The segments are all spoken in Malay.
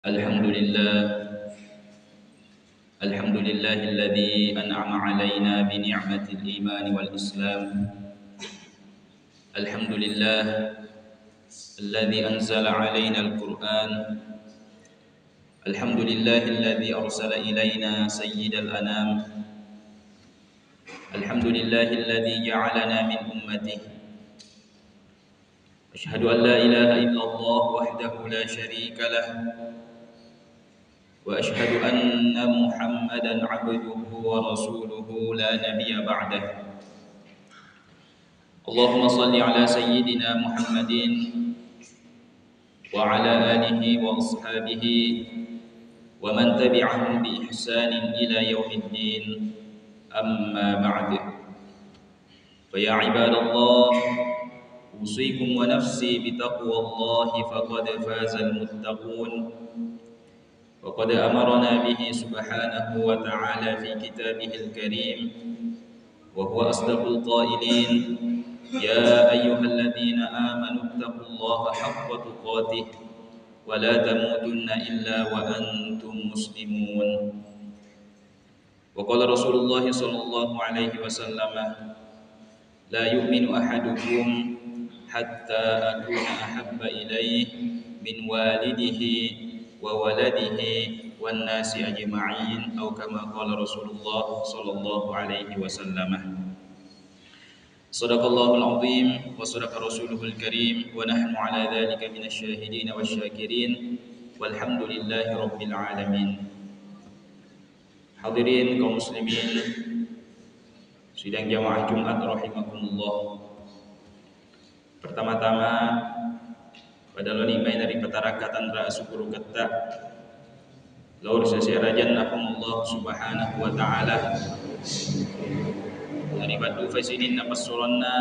الحمد لله الحمد لله الذي أنعم علينا بنعمة الإيمان والإسلام. الحمد لله الذي أنزل علينا القرآن. الحمد لله الذي أرسل إلينا سيد الأنام. الحمد لله الذي جعلنا من أمته. أشهد أن لا إله إلا الله وحده لا شريك له، وأشهد أن محمدا عبده ورسوله لا نبي بعده. اللهم صل على سيدنا محمد وعلى آله وأصحابه ومن تبعهم بإحسان إلى يوم الدين. أما بعد، فيا عباد الله، أوصيكم ونفسي بتقوى الله فقد فاز المتقون. وقد أمرنا به سبحانه وتعالى في كتابه الكريم، وهو أصدق القائلين: يا أيها الذين آمنوا اتقوا الله حق تقاته ولا تموتن إلا وأنتم مسلمون. وقال رسول الله صلى الله عليه وسلم: لا يؤمن أحدكم حتى أكون أحب إليه من والده وولده والناس أجمعين، أو كما قال رسول الله صلى الله عليه وسلم. صدق الله العظيم وصدق رسوله الكريم، ونحن على ذلك من الشاهدين والشاكرين، والحمد لله رب العالمين. Hadirin kaum muslimin sidang jamaah Jumat rahimakumullah. Pertama-tama pada loni main dari petarakatan ra syukur kata laur seserajan Allah subhanahu wa ta'ala dari batu fasinin napasuranna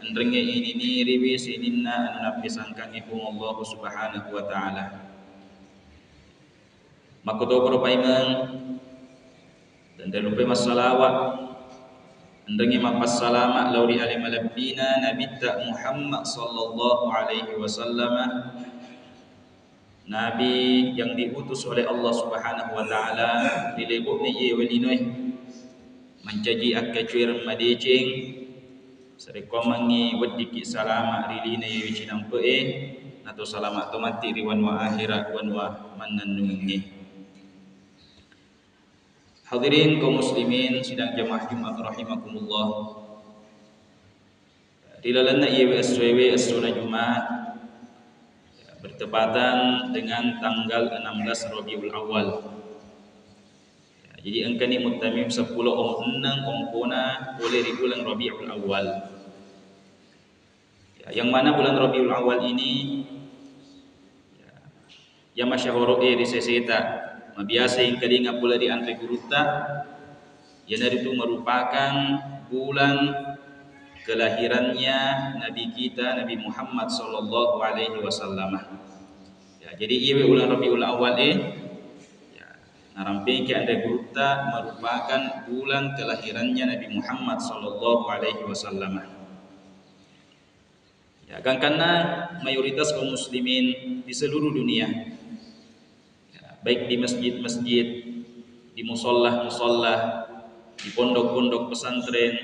andrenge ini ni riwi sininna anu sangkang ibu Allah subhanahu wa ta'ala. Makoto propaiman dan terlupa masalawat andrenge mapas salama lauri alim alabbina nabita Muhammad sallallahu alaihi wasallam, nabi yang diutus oleh Allah subhanahu wa ta'ala dilebukni ye welinoi mencaji akacuir madecing sarekomangi wediki salama rilina ye cinampe atau salama tomati riwan wa akhirat wan wa manannungi. Hadirin kaum muslimin sidang jamaah Jumat rahimakumullah. Dilalana ieu SWW Asruna Jumat bertepatan dengan tanggal 16 Rabiul Awal. Jadi angka ni mutamim 10 ongkona boleh di bulan Rabiul Awal. Yang mana bulan Rabiul Awal ini yang masyahuro di seseta biasa yang kalinga pula di antri guruta, yang itu merupakan bulan kelahirannya Nabi kita Nabi Muhammad sallallahu alaihi wasallam. Jadi ia bulan Rabiul Awal narampi ke antri guruta merupakan bulan kelahirannya Nabi Muhammad sallallahu alaihi wasallam. Karena mayoritas kaum muslimin di seluruh dunia, baik di masjid-masjid, di musollah-musollah, di pondok-pondok pesantren,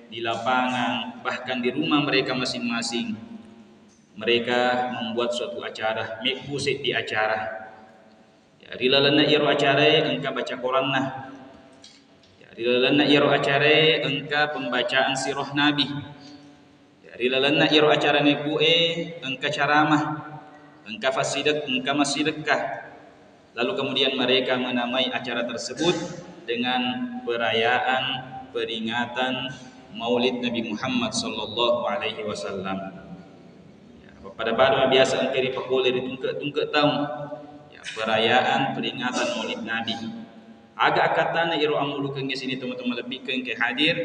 di lapangan, bahkan di rumah mereka masing-masing, mereka membuat suatu acara, mekusit di acara. Rilalana iro acara engka baca Quran nah. Rilalana iro acara engka pembacaan sirah Nabi. Rilalana iro acara nekue engka ceramah, engka fasidak, engka masidekah. Lalu kemudian mereka menamai acara tersebut dengan perayaan peringatan Maulid Nabi Muhammad sallallahu alaihi wasallam. Pada biasa angkari pakole ditungke-tungke tahun. Perayaan peringatan Maulid Nabi. Agak katana iro amulu ke sini teman-teman lebih ke hadir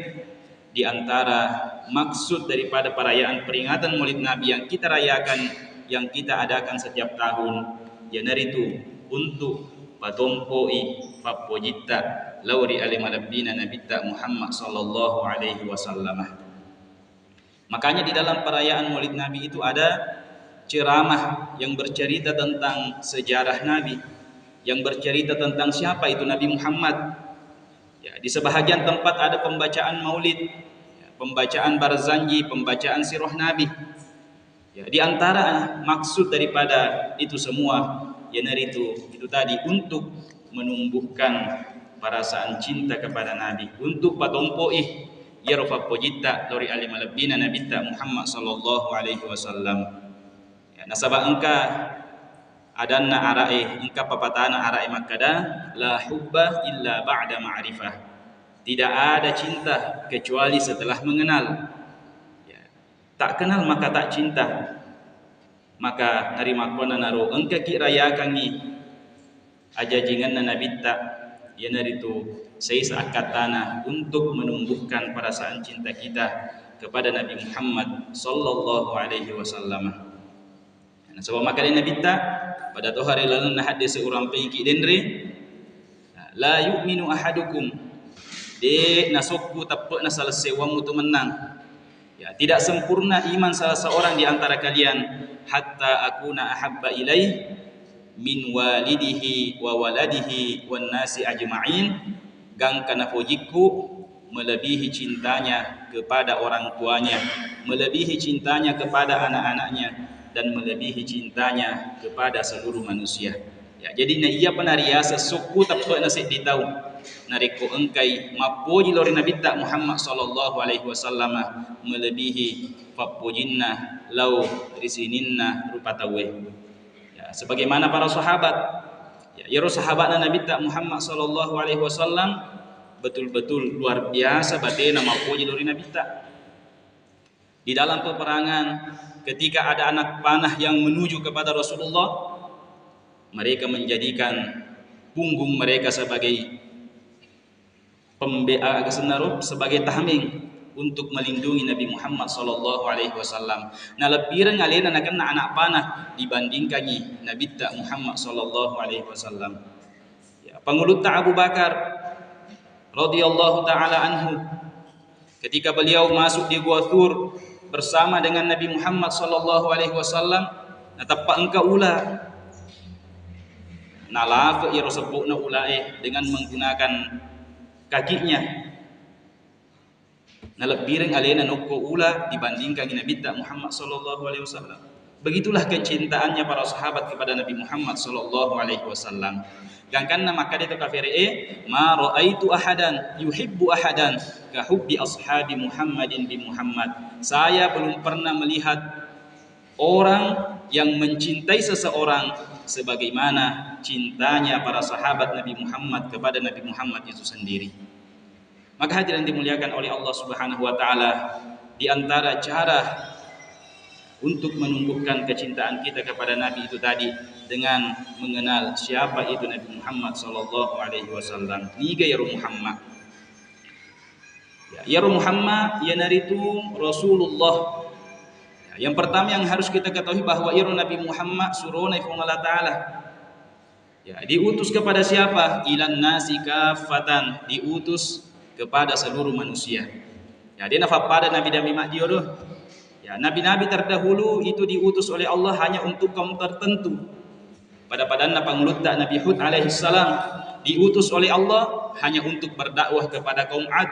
di antara maksud daripada perayaan peringatan Maulid Nabi yang kita rayakan, yang kita adakan setiap tahun, yanaritu untuk patompoi papojita lauri alimalabina nabita Muhammad sallallahu alaihi wasallam. Makanya di dalam perayaan Maulid Nabi itu ada ceramah yang bercerita tentang sejarah Nabi, yang bercerita tentang siapa itu Nabi Muhammad. Ya, di sebahagian tempat ada pembacaan maulid, ya, pembacaan barzanji, pembacaan sirah Nabi. Ya, di antara maksud daripada itu semua, itu tadi untuk menumbuhkan perasaan cinta kepada Nabi, untuk patompoih yarfa pojita dari alim lebina Nabi Muhammad sallallahu alaihi wasallam. Ya, nasabah engka adanna ara'i engka papatana ara'i makada la hubba illa ba'da ma'rifah. Tidak ada cinta kecuali setelah mengenal. Ya, tak kenal maka tak cinta. Maka narima kona naru engka kiraya kangi ajajingan Nabi ta ya naritu seis akatana untuk menumbuhkan perasaan cinta kita kepada Nabi Muhammad sallallahu alaihi wasallam. Nah, sebab maka Nabi ta pada tu hari lalu nah hadis seorang pergi denre la yu'minu ahadukum de nasokku tapak na selesai wamu tu menang. Ya, tidak sempurna iman salah seorang di antara kalian hatta akuna ahabba ilaih min walidihi wa waladihi wan nasi ajma'in, gang kana fojiku melebihi cintanya kepada orang tuanya, melebihi cintanya kepada anak-anaknya, dan melebihi cintanya kepada seluruh manusia. Ya, jadi na iya panariasa suku tapak nasi ditau nariko engkai mapoji lori Nabi tak Muhammad sallallahu alaihi wasallam melebihi papojinna lau risininna rupa tawe. Ya, sebagaimana para sahabat, ya sahabatna Nabi tak Muhammad sallallahu alaihi wasallam betul-betul luar biasa batena mapoji lori Nabi tak. Di dalam peperangan ketika ada anak panah yang menuju kepada Rasulullah, mereka menjadikan punggung mereka sebagai sebagai tahming untuk melindungi Nabi Muhammad sallallahu alaihi wasallam. Nah lebih ngalena nak anak panah dibandingkan Nabi tak Muhammad sallallahu alaihi wasallam. Ya, panguluta Abu Bakar radhiyallahu taala anhu ketika beliau masuk di Gua Thur bersama dengan Nabi Muhammad sallallahu alaihi wasallam, natapak engkau ula nalafa ira sebutna ulae dengan menggunakan kakinya. Nah lebih alena nokko ula dibandingkan Nabi Muhammad sallallahu alaihi wasallam. Begitulah kecintaannya para sahabat kepada Nabi Muhammad sallallahu alaihi wasallam. Gangkanna maka itu kafire ma raaitu ahadan yuhibbu ahadan ka hubbi ashabi Muhammadin bi Muhammad. Saya belum pernah melihat orang yang mencintai seseorang sebagaimana cintanya para sahabat Nabi Muhammad kepada Nabi Muhammad itu sendiri. Maka hadirin dimuliakan oleh Allah Subhanahu wa taala, di antara cara untuk menumbuhkan kecintaan kita kepada Nabi itu tadi dengan mengenal siapa itu Nabi Muhammad sallallahu alaihi wasallam. Niga ya Muhammad. Ya Muhammad ya naritu Rasulullah. Yang pertama yang harus kita ketahui bahwa Nabi Muhammad surona Allah taala. Ya, diutus kepada siapa? Ilan nasi kafatan, diutus kepada seluruh manusia. Ya, dia nafas pada nabi-nabi makdio doh. Ya, nabi-nabi terdahulu itu diutus oleh Allah hanya untuk kaum tertentu. Pada padanna pangulutta Nabi Hud alaihi salam diutus oleh Allah hanya untuk berdakwah kepada kaum Ad.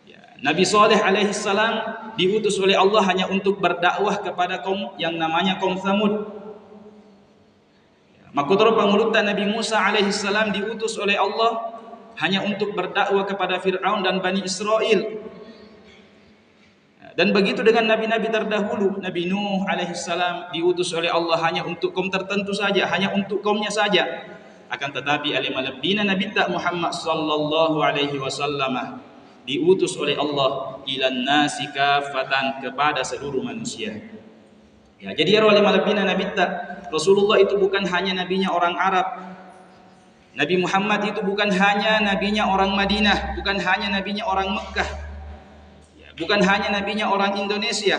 Ya, Nabi Saleh alaihi salam diutus oleh Allah hanya untuk berdakwah kepada kaum yang namanya kaum Tsamud. Makutro pangulutta Nabi Musa alaihi salam diutus oleh Allah hanya untuk berdakwah kepada Fir'aun dan Bani Israel. Dan begitu dengan nabi-nabi terdahulu. Nabi Nuh alaihissalam diutus oleh Allah hanya untuk kaum tertentu saja, hanya untuk kaumnya saja. Akan tetapi alimalabdina Nabi tak Muhammad sallallahu alaihi wasallam diutus oleh Allah ilan nasi kafatan, kepada seluruh manusia. Ya, jadi alimalabdina Nabi tak Rasulullah itu bukan hanya nabinya orang Arab. Nabi Muhammad itu bukan hanya nabinya orang Madinah, bukan hanya nabinya orang Mekah, bukan hanya nabinya orang Indonesia.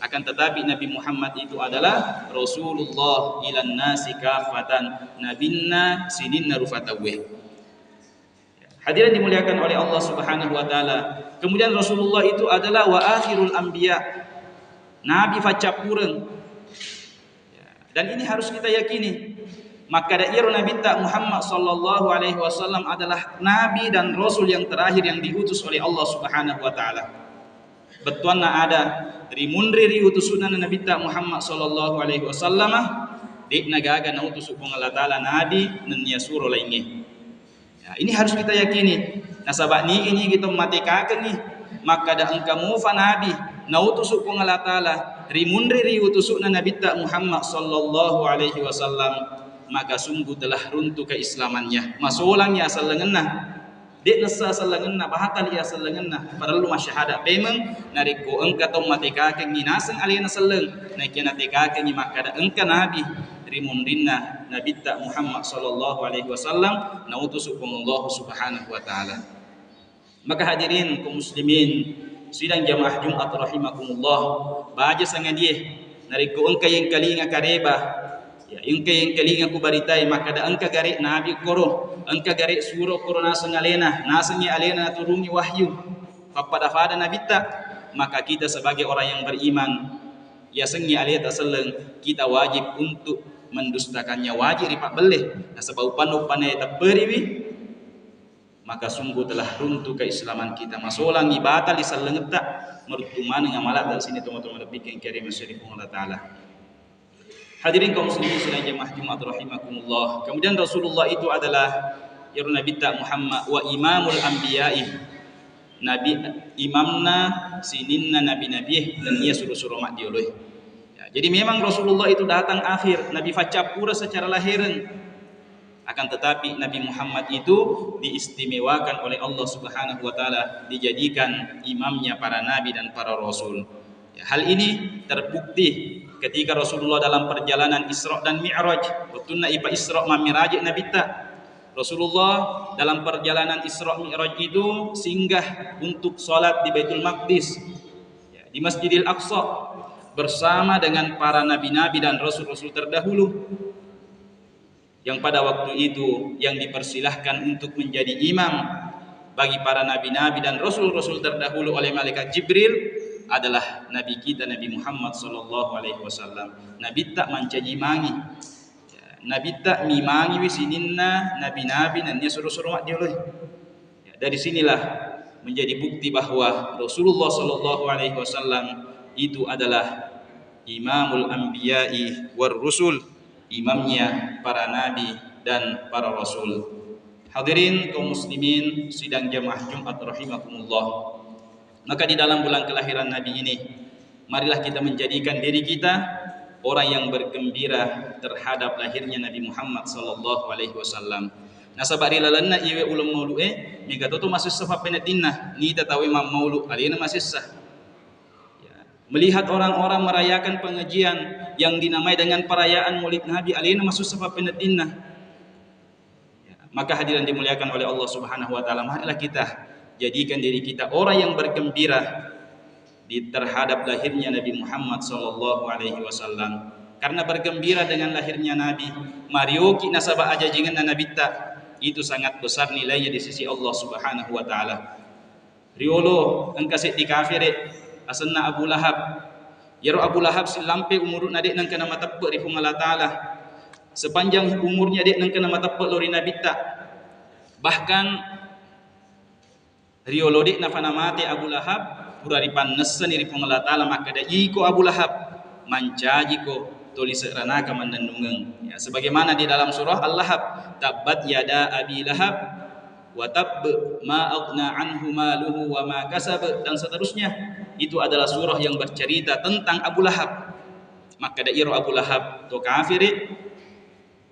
Akan tetapi Nabi Muhammad itu adalah Rasulullah ilan nasi kafatan, nabinna sininna rufatawih. Hadirin dimuliakan oleh Allah Subhanahu wa taala. Kemudian Rasulullah itu adalah wa akhirul anbiya, nabi facapureng. Dan ini harus kita yakini. Maka da'iru Nabi Muhammad sallallahu alaihi wasallam adalah nabi dan rasul yang terakhir yang diutus oleh Allah Subhanahu wa taala. Betuanna ada rimundri utusunan Nabi Muhammad sallallahu alaihi wasallam di nagaga na utus ko Allah taala nabi nan yasuro lainnya. Ya, ini harus kita yakini. Nah sabab ini kita matikakan nih, maka da engkamu fa nabi na utus ko Allah taala rimundri utusunan Nabi Muhammad sallallahu alaihi wasallam, maka sungguh telah runtuh keislamannya. Masulangnya asal lengenna, dek nasa asal lengenna, bahatal ia asal lengenna. Perlu masyahada pemeng nariko engka tong matikaken minaseng alien seleng, naikin natikaken ni maka da engka nabi rimundinna Nabi Muhammad sallallahu alaihi wasallam na utus Allah Subhanahu wa taala. Maka hadirin kaum muslimin sidang jamaah Jumat rahimakumullah, baja sangan dia nariko engka yang kalinga kareba. Ya, yang kalinga ku baritai maka da engka gare nabi koro, engka gare suro koro nasang alena, nasangnya alena turungi wahyu papada fada nabi ta, maka kita sebagai orang yang beriman ya sengi aleta seleng kita wajib untuk mendustakannya, wajib ripak beleh. Nah sebab upan-upan eta periwi maka sungguh telah runtuh keislaman kita. Masolang ibadah di seleng ta mertuman ngamalak dari sini teman-teman bikin kirim masyarakat Allah taala. Hadirin kaum muslimin sidang jamaah Jumat rahimakumullah. Kemudian Rasulullah itu adalah ya Nabi Muhammad wa imamul anbiya'i. Nabi imamna sininna nabi-nabi dan ia suruh-suruh mak dioleh. Ya, jadi memang Rasulullah itu datang akhir, Nabi facap pura secara lahiran. Akan tetapi Nabi Muhammad itu diistimewakan oleh Allah Subhanahu wa taala, dijadikan imamnya para nabi dan para rasul. Ya, hal ini terbukti ketika Rasulullah dalam perjalanan Isra dan Mi'raj. Betul na ipa Isra ma Mi'raj Nabi ta. Rasulullah dalam perjalanan Isra Mi'raj itu singgah untuk salat di Baitul Maqdis, ya, di Masjidil Aqsa bersama dengan para nabi-nabi dan rasul-rasul terdahulu. Yang pada waktu itu yang dipersilahkan untuk menjadi imam bagi para nabi-nabi dan rasul-rasul terdahulu oleh malaikat Jibril adalah Nabi kita Nabi Muhammad sallallahu alaihi wasallam. Nabi tak mancajimangi, ya, Nabi tak mimangi wisininna nabi-nabi dan dia suruh-suruh mak dia loh. Ya, dari sinilah menjadi bukti bahwa Rasulullah sallallahu alaihi wasallam itu adalah imamul anbiya'i war rusul, imamnya para nabi dan para rasul. Hadirin kaum muslimin sidang jamaah Jumat rahimakumullah. Maka di dalam bulan kelahiran Nabi ini, marilah kita menjadikan diri kita orang yang bergembira terhadap lahirnya Nabi Muhammad sallallahu alaihi wasallam. Nah sabari lalanna iwe ulum maulu mega toto masih sah penetinna ni tatawi mam maulu alina masih sah. Ya, melihat orang-orang merayakan pengajian yang dinamai dengan perayaan Maulid Nabi alina masih sah penetinna. Ya, maka hadirin dimuliakan oleh Allah Subhanahu wa taala, marilah kita jadikan diri kita orang yang bergembira di terhadap lahirnya Nabi Muhammad sallallahu alaihi wasallam. Karena bergembira dengan lahirnya Nabi, marioki nasabah ajajingan Nabi ta, itu sangat besar nilainya di sisi Allah Subhanahu wa taala. Riolo engkasih di kafir asanna Abu Lahab. Yaro Abu Lahab silampe umur nadek nang kana matappo ri Allah taala. Sepanjang umurnya dek nang kana matappo lori Nabi ta. Bahkan riolodik nafana mati Abu Lahab pura ripannesan iri Allah taala, maka da iko Abu Lahab mancaji ko tulis ranaka mandandungeng. Ya, sebagaimana di dalam surah Al-Lahab, tabbat yada Abi Lahab wa tabb ma aghna anhu maluhu wa ma kasab, dan seterusnya. Itu adalah surah yang bercerita tentang Abu Lahab. Maka da iro Abu Lahab to kafir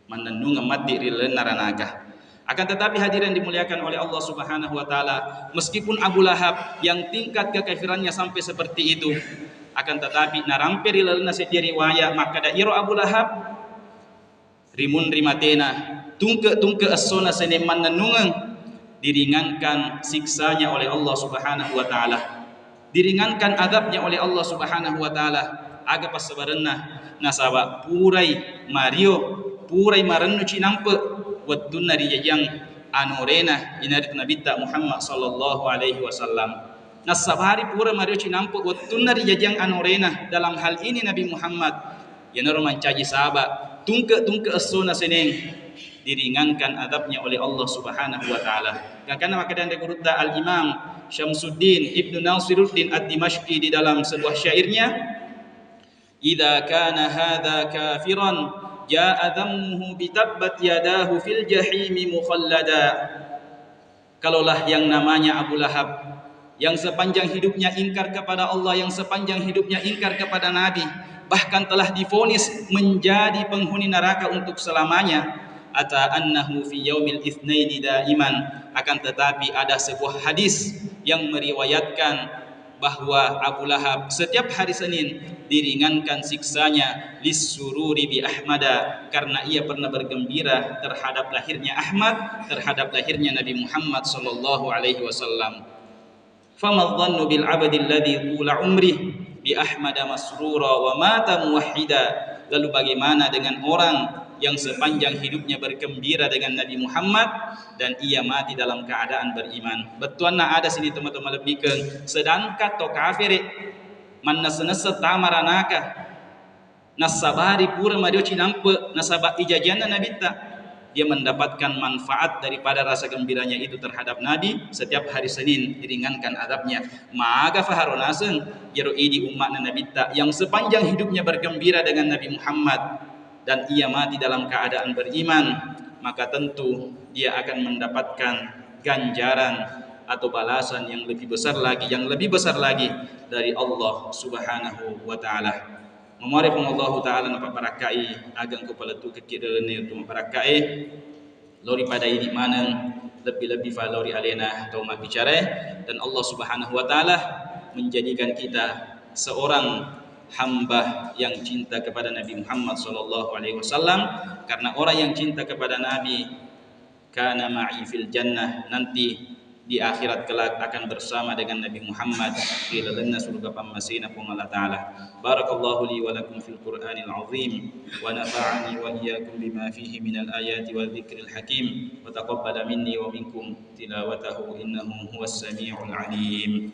mandandungeng mati rilen naranaka. Akan tetapi hadirin dimuliakan oleh Allah Subhanahu wa taala, meskipun Abu Lahab yang tingkat kekafirannya sampai seperti itu, akan tetapi narampe rilalna setiap riwayat maka da iro Abu Lahab rimun rimatena tungke asona seneman nanungang, diringankan siksanya oleh Allah Subhanahu wa taala, diringankan adabnya oleh Allah Subhanahu wa taala. Aga pas sabarenna nasaba purai Mario purai marannu cinampe wattun nari jajang anorena inarit Nabi Muhammad sallallahu alaihi wasallam. Nasabari pura Mario cinampu wattun nari jajang anorena. Dalam hal ini Nabi Muhammad Ya norman caji sahabat tungke asuna seneng diringankan adabnya oleh Allah Subhanahu wa taala. Karena maka dan gurutta Al-Imam Syamsuddin Ibnu Nasiruddin Ad-Dimashqi di dalam sebuah syairnya, "Idza kana hadza kafiran jaa dhammuhu bi tabbat yadahu fil jahim mukhallada." Kalaulah yang namanya Abu Lahab yang sepanjang hidupnya ingkar kepada Allah, yang sepanjang hidupnya ingkar kepada Nabi, bahkan telah divonis menjadi penghuni neraka untuk selamanya, ata annahu fi yaumil itsnaini daiman, akan tetapi ada sebuah hadis yang meriwayatkan bahwa Abu Lahab setiap hari Senin diringankan siksanya lisururi bi Ahmada, karena ia pernah bergembira terhadap lahirnya Ahmad, terhadap lahirnya Nabi Muhammad sallallahu alaihi wasallam. Fama dhannu bil 'abdi alladhi tula umrih bi Ahmada masrura wa mata muwahhida. Lalu bagaimana dengan orang yang sepanjang hidupnya bergembira dengan Nabi Muhammad dan ia mati dalam keadaan beriman? Betuan na ada sini teman-teman lebihkan sedangkan to kafir man nasnasa tamaranaka nasabari pura madio cinampe nasaba ijajana Nabi ta, dia mendapatkan manfaat daripada rasa gembiranya itu terhadap Nabi. Setiap hari Senin diringankan adabnya. Maka faharonasen jero idi umat Nabi ta yang sepanjang hidupnya bergembira dengan Nabi Muhammad dan ia mati dalam keadaan beriman, maka tentu dia akan mendapatkan ganjaran atau balasan yang lebih besar lagi dari Allah Subhanahu wa taala. Memori Allah taala napa barakai agang kepala tu kekidene tu barakai lori pada ini mana lebih-lebih valori alena atau mak bicara, dan Allah Subhanahu wa taala menjadikan kita seorang hamba yang cinta kepada Nabi Muhammad sallallahu alaihi wasallam, karena orang yang cinta kepada Nabi kana ma'i fil jannah, nanti di akhirat kelak akan bersama dengan Nabi Muhammad di dalam surga pamasina pun Allah taala. Barakallahu li wa lakum fil Qur'anil azim wa nafa'ani wa iyyakum bima fihi minal ayati wal dzikril hakim wa taqabbala minni wa minkum tilawatahu innahu huwas samiul alim.